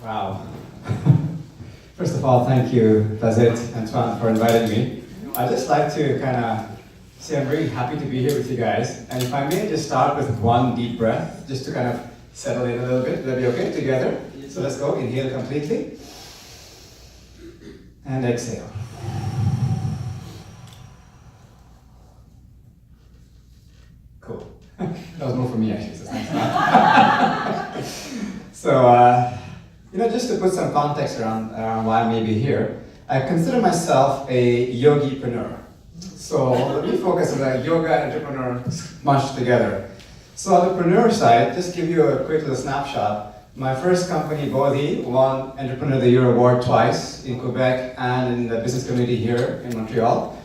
Wow. First of all, thank you, Bazit and Tuan, for inviting me. I'd just like to kind of say I'm really happy to be here with you guys. And if I may just start with one deep breath, just to kind of settle in a little bit. Will that be okay together? So let's go. Inhale completely. And exhale. Cool. That was more for me, actually. So thanks. So, just to put some context around why I may be here, I consider myself a yogi-preneur. So let me focus on the yoga entrepreneur smushed together. So on the preneur side, just give you a quick little snapshot. My first company, Bodhi, won Entrepreneur of the Year award twice in Quebec and in the business community here in Montreal.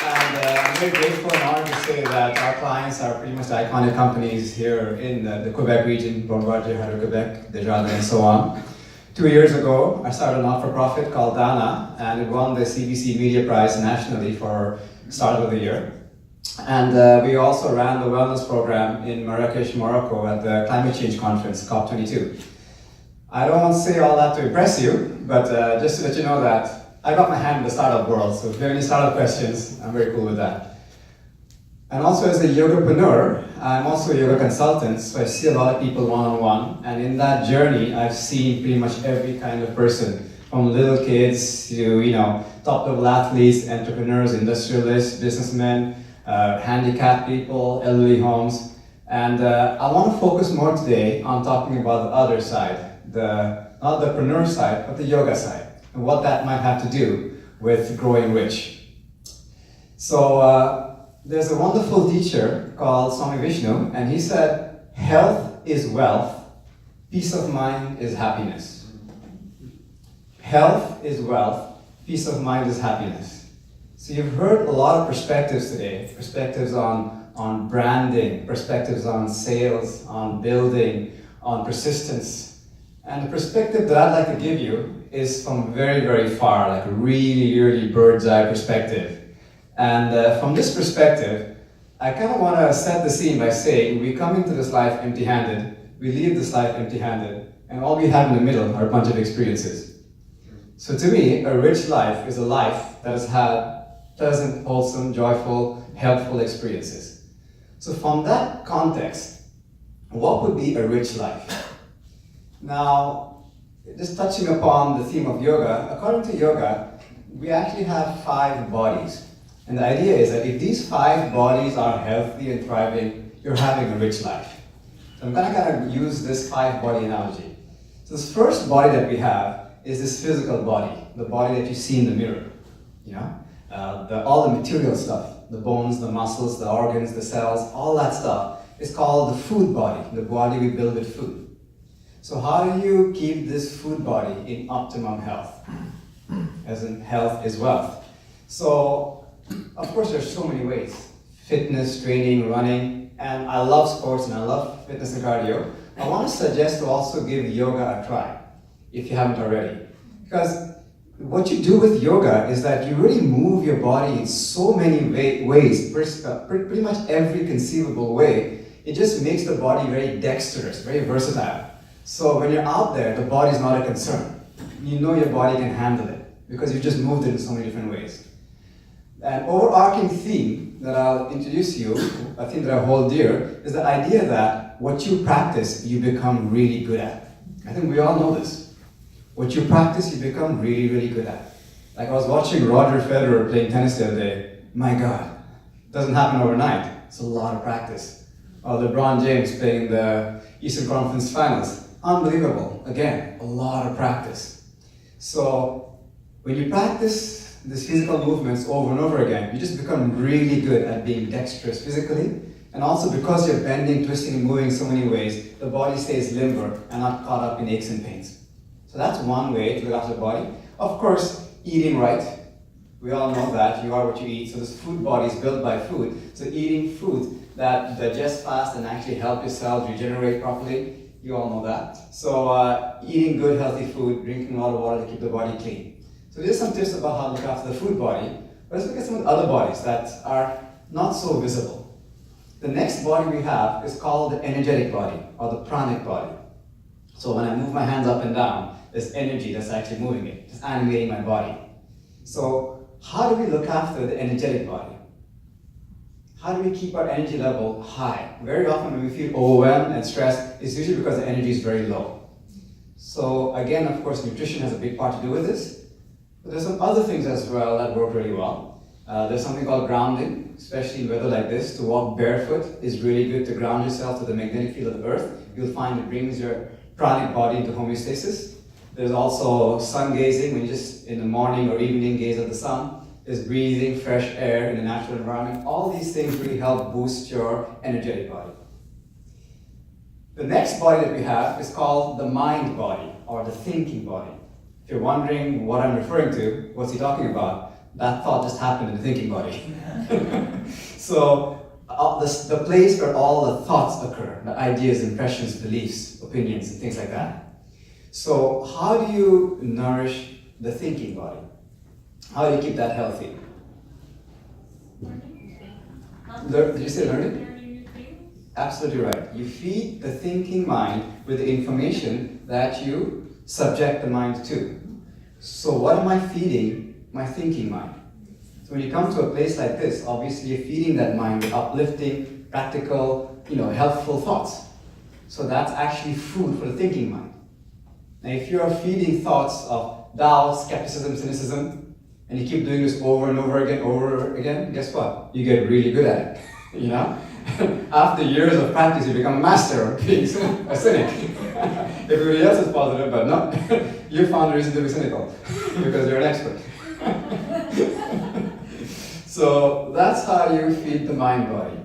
I'm very grateful and honored to say that our clients are pretty much the iconic companies here in the Quebec region, Bombardier, Hydro-Quebec, Desjardins, and so on. 2 years ago, I started a not-for-profit called Daana, and it won the CBC Media Prize nationally for Startup of the Year. And we also ran the wellness program in Marrakesh, Morocco at the Climate Change Conference, COP22. I don't want to say all that to impress you, but just to let you know that I got my hand in the startup world, so if you have any startup questions, I'm very cool with that. And also as a yogapreneur, I'm also a yoga consultant, so I see a lot of people one-on-one, and in that journey, I've seen pretty much every kind of person, from little kids to, top-level athletes, entrepreneurs, industrialists, businessmen, handicapped people, elderly homes. And I want to focus more today on talking about the other side, not the preneur side, but the yoga side, and what that might have to do with growing rich. So there's a wonderful teacher called Swami Vishnu, and he said, health is wealth, peace of mind is happiness. Health is wealth, peace of mind is happiness. So you've heard a lot of perspectives today, perspectives on branding, perspectives on sales, on building, on persistence. And the perspective that I'd like to give you is from very, very far, like a really, really bird's eye perspective. And from this perspective, I kind of want to set the scene by saying we come into this life empty-handed, we leave this life empty-handed, and all we have in the middle are a bunch of experiences. So to me, a rich life is a life that has had pleasant, wholesome, joyful, helpful experiences. So from that context, what would be a rich life? Now, just touching upon the theme of yoga, according to yoga, we actually have 5 bodies. And the idea is that if these 5 bodies are healthy and thriving, you're having a rich life. So I'm going to kind of use this 5-body analogy. So this first body that we have is this physical body, the body that you see in the mirror. All the material stuff, the bones, the muscles, the organs, the cells, all that stuff is called the food body, the body we build with food. So how do you keep this food body in optimum health? As in, health is wealth. So, of course, there's so many ways. Fitness, training, running, and I love sports and I love fitness and cardio. I want to suggest to also give yoga a try, if you haven't already. Because what you do with yoga is that you really move your body in so many ways, pretty much every conceivable way. It just makes the body very dexterous, very versatile. So when you're out there, the body's not a concern. You know your body can handle it because you just moved it in so many different ways. An overarching theme that I'll introduce you, a theme that I hold dear, is the idea that what you practice, you become really good at. I think we all know this. What you practice, you become really, really good at. Like I was watching Roger Federer playing tennis the other day. My God, it doesn't happen overnight. It's a lot of practice. Or LeBron James playing the Eastern Conference Finals. Unbelievable. Again, a lot of practice. So when you practice these physical movements over and over again, you just become really good at being dexterous physically. And also because you're bending, twisting, and moving in so many ways, the body stays limber and not caught up in aches and pains. So that's one way to look after the body. Of course, eating right. We all know that you are what you eat. So this food body is built by food. So eating food that digest fast and actually help your cells regenerate properly. You all know that. So eating good, healthy food, drinking a lot of water to keep the body clean. So there's some tips about how to look after the food body. But let's look at some of the other bodies that are not so visible. The next body we have is called the energetic body, or the pranic body. So when I move my hands up and down, there's energy that's actually moving it, just animating my body. So how do we look after the energetic body? How do we keep our energy level high? Very often when we feel overwhelmed and stressed, it's usually because the energy is very low. So again, of course, nutrition has a big part to do with this. But there's some other things as well that work really well. There's something called grounding, especially in weather like this. To walk barefoot is really good to ground yourself to the magnetic field of the earth. You'll find it brings your pranic body into homeostasis. There's also sun gazing, when you just in the morning or evening gaze at the sun. There's breathing fresh air in a natural environment. All these things really help boost your energetic body. The next body that we have is called the mind body, or the thinking body. If you're wondering what I'm referring to, what's he talking about? That thought just happened in the thinking body. So the place where all the thoughts occur, the ideas, impressions, beliefs, opinions, and things like that. So how do you nourish the thinking body? How do you keep that healthy? Did you say learning? Absolutely right. You feed the thinking mind with the information that you subject the mind to. So what am I feeding my thinking mind? So when you come to a place like this, obviously you're feeding that mind with uplifting, practical, helpful thoughts. So that's actually food for the thinking mind. Now if you're feeding thoughts of doubt, skepticism, cynicism, and you keep doing this over and over again, guess what? You get really good at it, After years of practice, you become a master of being a cynic. Everybody else is positive, but no, you found a reason to be cynical because you're an expert. So that's how you feed the mind body.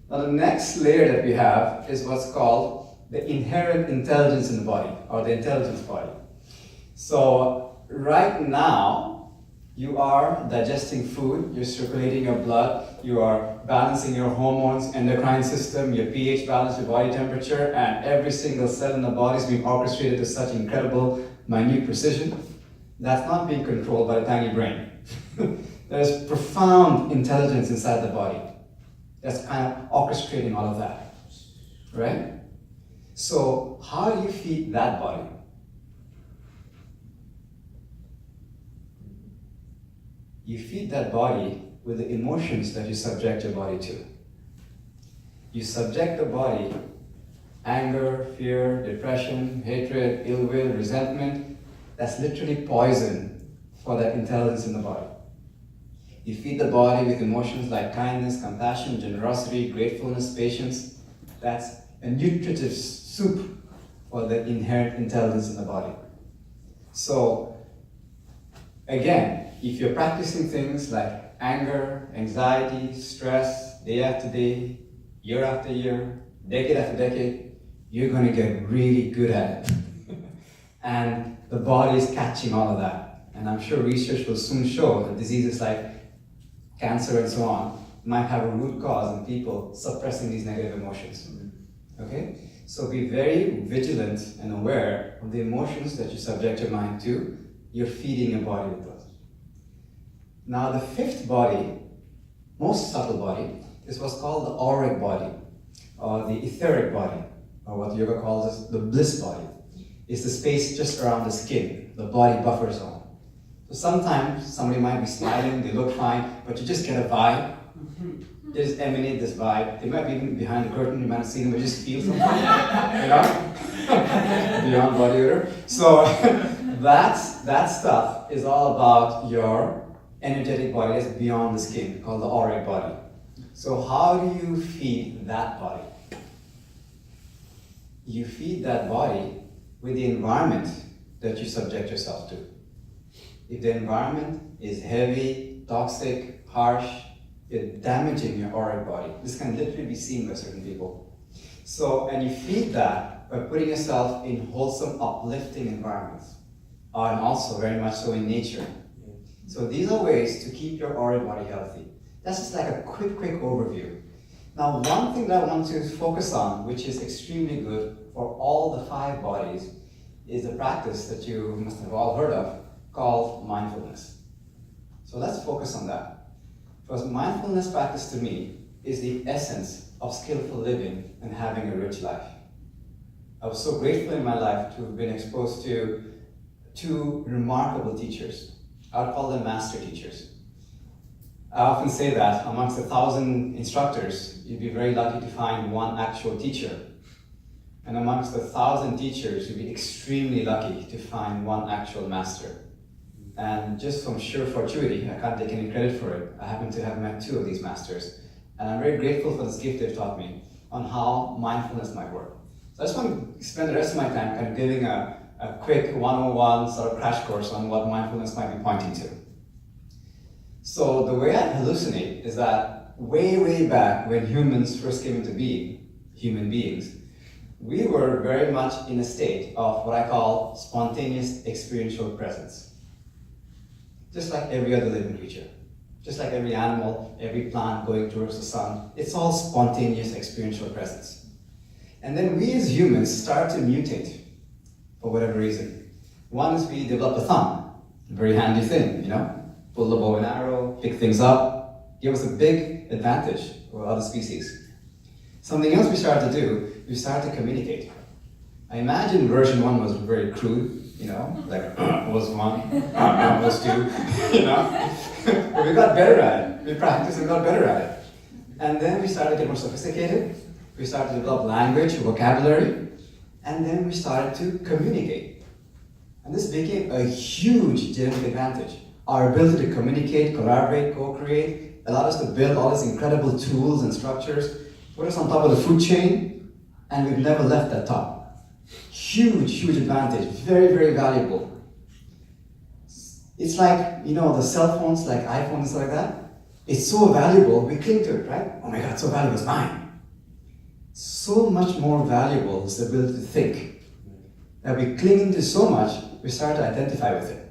Now the next layer that we have is what's called the inherent intelligence in the body, or the intelligence body. So right now, you are digesting food, you're circulating your blood, you are balancing your hormones, endocrine system, your pH balance, your body temperature, and every single cell in the body is being orchestrated to such incredible, minute precision. That's not being controlled by the tiny brain. There's profound intelligence inside the body that's kind of orchestrating all of that, right? So how do you feed that body? You feed that body with the emotions that you subject your body to. You subject the body anger, fear, depression, hatred, ill will, resentment. That's literally poison for that intelligence in the body. You feed the body with emotions like kindness, compassion, generosity, gratefulness, patience. That's a nutritive soup for the inherent intelligence in the body. So, again, if you're practicing things like anger, anxiety, stress, day after day, year after year, decade after decade, you're going to get really good at it. And the body is catching all of that. And I'm sure research will soon show that diseases like cancer and so on might have a root cause in people suppressing these negative emotions. Okay? So be very vigilant and aware of the emotions that you subject your mind to. You're feeding your body with those. Now the fifth body, most subtle body, is what's called the auric body, or the etheric body, or what yoga calls the bliss body. It's the space just around the skin, the body buffer zone. So sometimes somebody might be smiling, they look fine, but you just get a vibe. They just emanate this vibe. They might be even behind the curtain, you might not see them, but just feel something, beyond body odor. So that stuff is all about your energetic body that's beyond the skin, called the auric body. So how do you feed that body? You feed that body with the environment that you subject yourself to. If the environment is heavy, toxic, harsh, you're damaging your auric body. This can literally be seen by certain people. So, and you feed that by putting yourself in wholesome, uplifting environments, and also very much so in nature. So these are ways to keep your auric body healthy. That's just like a quick overview. Now, one thing that I want to focus on, which is extremely good for all the 5 bodies, is a practice that you must have all heard of called mindfulness. So let's focus on that. Because mindfulness practice to me is the essence of skillful living and having a rich life. I was so grateful in my life to have been exposed to two remarkable teachers. I would call them master teachers. I often say that amongst 1,000 instructors, you'd be very lucky to find one actual teacher. And amongst 1,000 teachers, you'd be extremely lucky to find one actual master. And just from sheer fortuity, I can't take any credit for it, I happen to have met two of these masters. And I'm very grateful for this gift they've taught me on how mindfulness might work. So I just want to spend the rest of my time kind of giving a quick 101 sort of crash course on what mindfulness might be pointing to. So the way I hallucinate is that way back when humans first came into being, human beings, we were very much in a state of what I call spontaneous experiential presence. Just like every other living creature. Just like every animal, every plant going towards the sun, it's all spontaneous experiential presence. And then we as humans start to mutate for whatever reason. One is we develop a thumb, a very handy thing, you know? Pull the bow and arrow, pick things up, give us a big advantage over other species. Something else we started to do, we started to communicate. I imagine version 1 was very crude, you know, like was 1, was 2, you know? But we got better at it. We practiced and got better at it. And then we started to get more sophisticated. We started to develop language, vocabulary, and then we started to communicate. And this became a huge genetic advantage. Our ability to communicate, collaborate, co-create, allowed us to build all these incredible tools and structures, put us on top of the food chain, and we've never left that top. Huge advantage, very valuable. It's like, you know, the cell phones, like iPhones and stuff like that. It's so valuable, we cling to it, right? Oh my God, it's so valuable, it's mine. So much more valuable is the ability to think. That we cling into so much, we start to identify with it.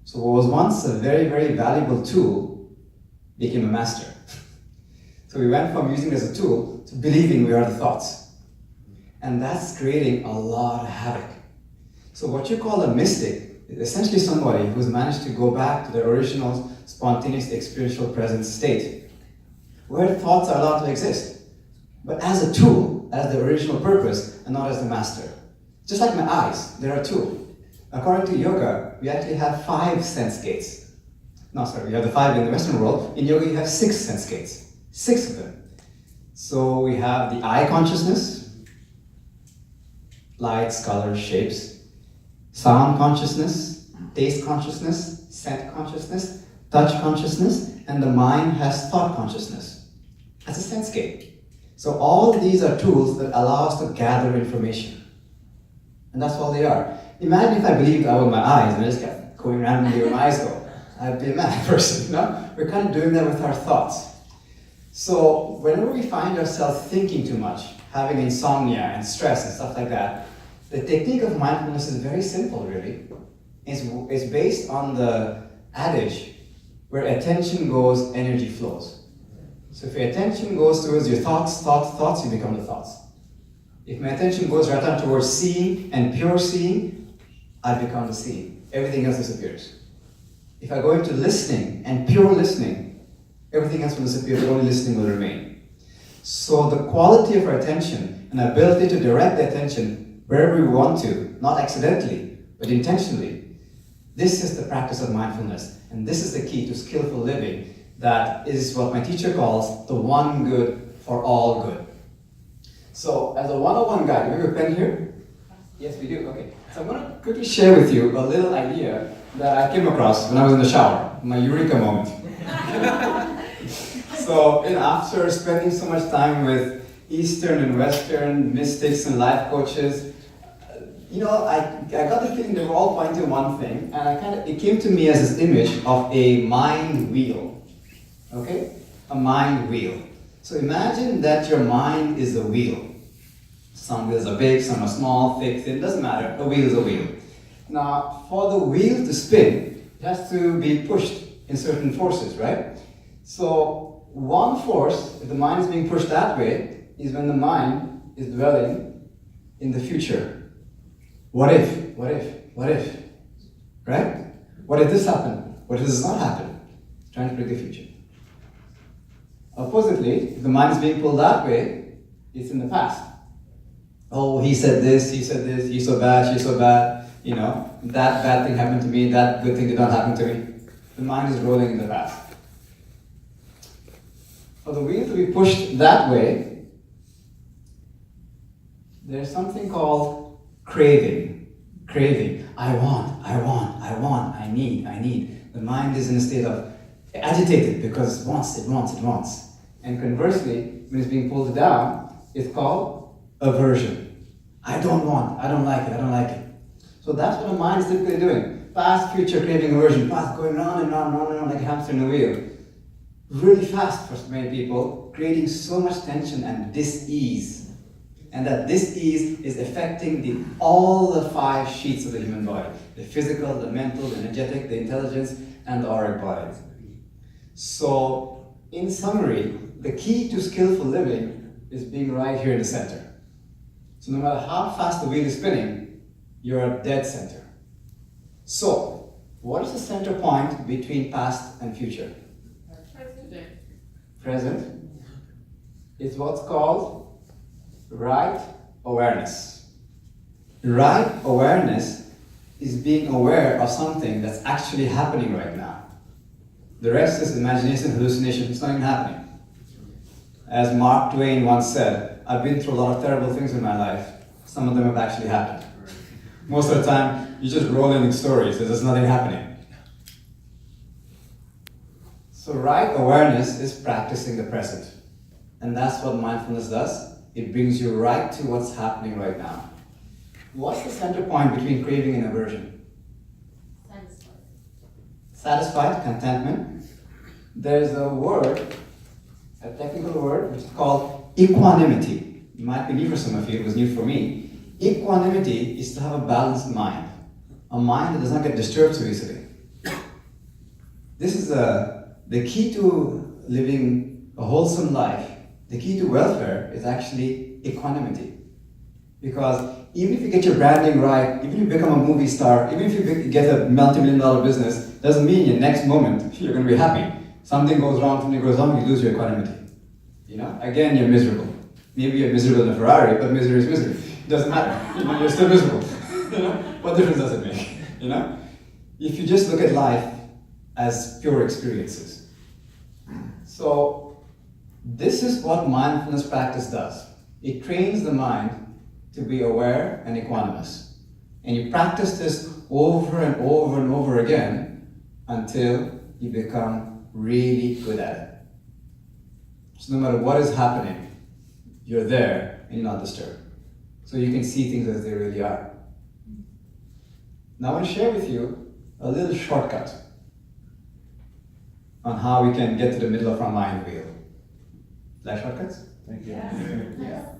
So what was once a very valuable tool became a master. So we went from using it as a tool to believing we are the thoughts. And that's creating a lot of havoc. So what you call a mystic is essentially somebody who's managed to go back to their original spontaneous experiential presence state, where thoughts are allowed to exist, but as a tool, as the original purpose, and not as the master. Just like my eyes, they're a tool. According to yoga, we actually have 5 sense gates. No, sorry, we have the 5 in the Western world. In yoga, you have 6 sense gates. 6 of them. So we have the eye consciousness, lights, colors, shapes, sound consciousness, taste consciousness, scent consciousness, touch consciousness, and the mind has thought consciousness. That's a sense gate. So all of these are tools that allow us to gather information. And that's all they are. Imagine if I believed I was my eyes and I just kept going randomly where my eyes go. I'd be a mad person, you know? We're kind of doing that with our thoughts. So whenever we find ourselves thinking too much, having insomnia and stress and stuff like that, the technique of mindfulness is very simple, really. It's based on the adage, where attention goes, energy flows. So if your attention goes towards your thoughts, you become the thoughts. If my attention goes right on towards seeing and pure seeing, I become the seeing. Everything else disappears. If I go into listening and pure listening, everything else will disappear, but only listening will remain. So the quality of our attention and ability to direct the attention wherever we want to, not accidentally, but intentionally, this is the practice of mindfulness. And this is the key to skillful living. That is what my teacher calls the one good for all good. So as a 101 guide, do we have a pen here? Yes, we do. Okay. So I'm going to quickly share with you a little idea that I came across when I was in the shower, my eureka moment. So after spending so much time with Eastern and Western mystics and life coaches, I got the feeling they were all pointing to one thing, and it came to me as this image of a mind wheel. Okay? A mind wheel. So imagine that your mind is a wheel. Some wheels are big, some are small, thick, thin, doesn't matter. A wheel is a wheel. Now, for the wheel to spin, it has to be pushed in certain forces, right? So one force, if the mind is being pushed that way, is when the mind is dwelling in the future. What if? What if? What if? Right? What if this happened? What if this does not happen? Trying to predict the future. Oppositely, if the mind is being pulled that way, it's in the past. Oh, he said this, he's so bad, she's so bad, that bad thing happened to me, that good thing did not happen to me. The mind is rolling in the past. For the wheel to be pushed that way, there's something called craving. Craving. I want, I need. The mind is in a state of agitated because it wants. And conversely, when it's being pulled down, it's called aversion. I don't want, I don't like it. So that's what the mind is typically doing. Past, future, craving, aversion, past going on and on like a hamster in a wheel. Really fast for many people, creating so much tension and dis-ease. And that dis-ease is affecting all the 5 sheets of the human body. The physical, the mental, the energetic, the intelligence, and the auric body. So, in summary, the key to skillful living is being right here in the center. So no matter how fast the wheel is spinning, you're at dead center. So, what is the center point between past and future? Present. It's what's called right awareness. Right awareness is being aware of something that's actually happening right now. The rest is imagination, hallucination, it's not even happening. As Mark Twain once said, I've been through a lot of terrible things in my life. Some of them have actually happened. Most of the time, you just roll in stories, there's just nothing happening. So right awareness is practicing the present. And that's what mindfulness does. It brings you right to what's happening right now. What's the center point between craving and aversion? Satisfied, contentment. There's a word, a technical word, which is called equanimity. It might be new for some of you, it was new for me. Equanimity is to have a balanced mind. A mind that does not get disturbed so easily. This is the key to living a wholesome life. The key to welfare is actually equanimity. Because even if you get your branding right, even if you become a movie star, even if you get a multi-million-dollar business, doesn't mean in the next moment you're going to be happy. Something goes wrong, you lose your equanimity. Again, you're miserable. Maybe you're miserable in a Ferrari, but misery is misery. It doesn't matter. You're still miserable. What difference does it make? If you just look at life as pure experiences. So, this is what mindfulness practice does. It trains the mind to be aware and equanimous. And you practice this over and over and over again until you become really good at it. So no matter what is happening, you're there and you're not disturbed. So you can see things as they really are. Now I want to share with you a little shortcut on how we can get to the middle of our mind wheel. Like shortcuts? Thank you. Yeah.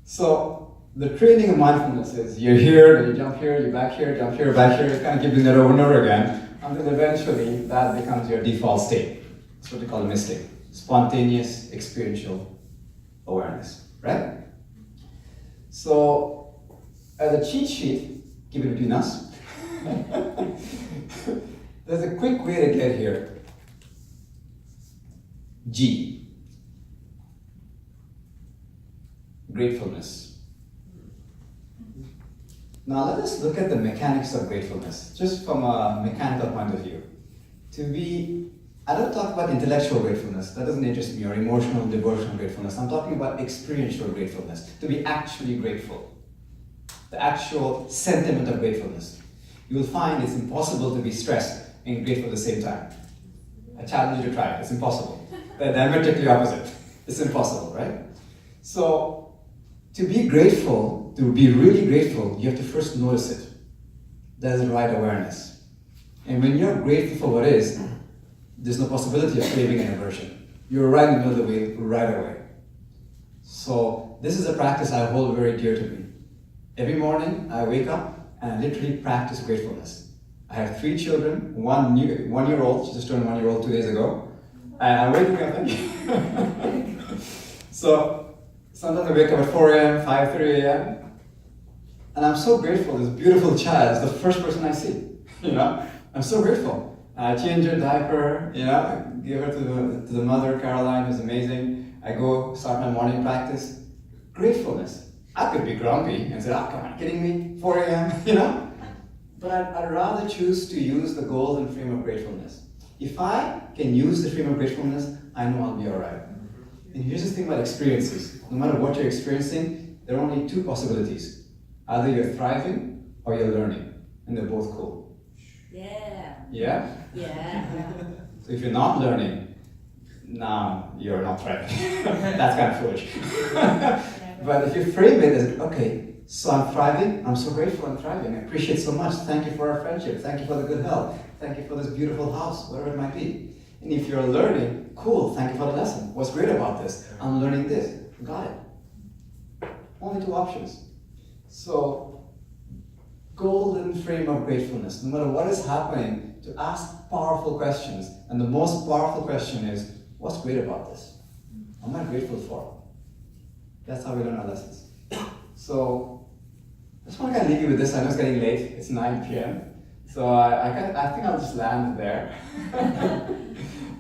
So the training of mindfulness is you're here, then you jump here, you're back here, jump here, back here. You kind of keep doing that over and over again until eventually that becomes your default state. That's what we call a mistake. Spontaneous experiential awareness, right? So as a cheat sheet, keep it between us. There's a quick way to get here. G. Gratefulness. Now let us look at the mechanics of gratefulness, just from a mechanical point of view. I don't talk about intellectual gratefulness, that doesn't interest me, or emotional, devotional gratefulness. I'm talking about experiential gratefulness, to be actually grateful. The actual sentiment of gratefulness. You will find it's impossible to be stressed and grateful at the same time. I challenge you to try it, it's impossible. They're diametrically opposite. It's impossible, right? So, to be grateful, to be really grateful, you have to first notice it. That is right awareness. And when you're grateful for what is, there's no possibility of craving and aversion. You're right in the middle of the wheel right away. So, this is a practice I hold very dear to me. Every morning, I wake up and I literally practice gratefulness. I have 3 children, one year old, she just turned 1 year old 2 days ago. And I'm waking up thinking. So, sometimes I wake up at 4 a.m., 5:30 a.m. And I'm so grateful, this beautiful child is the first person I see. I'm so grateful. I change her diaper, give her to the mother, Caroline, who's amazing. I go start my morning practice. Gratefulness. I could be grumpy and say, oh, come on, kidding me? 4 a.m., you know? But I'd rather choose to use the golden frame of gratefulness. If I can use the frame of gratefulness, I know I'll be all right. And here's the thing about experiences. No matter what you're experiencing, there are only two possibilities. Either you're thriving or you're learning. And they're both cool. Yeah. Yeah? Yeah. So if you're not learning, now you're not thriving. That's kind of foolish. But if you frame it as, okay, so I'm thriving, I'm so grateful I'm thriving, I appreciate so much, thank you for our friendship, thank you for the good health, thank you for this beautiful house, whatever it might be. And if you're learning, cool, thank you for the lesson. What's great about this? I'm learning this. Got it. Only two options. So, golden frame of gratefulness. No matter what is happening, to ask powerful questions. And the most powerful question is, what's great about this? What am I grateful for? That's how we learn our lessons. So, I just want to kind of leave you with this. I know it's getting late. It's 9 p.m. So I think I'll just land there.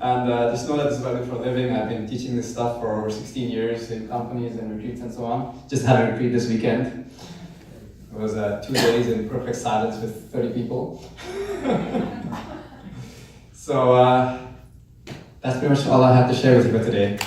And just know that this is what I do for a living. I've been teaching this stuff for over 16 years in companies and retreats and so on. Just had a retreat this weekend. It was 2 days in perfect silence with 30 people. So that's pretty much all I have to share with you for today.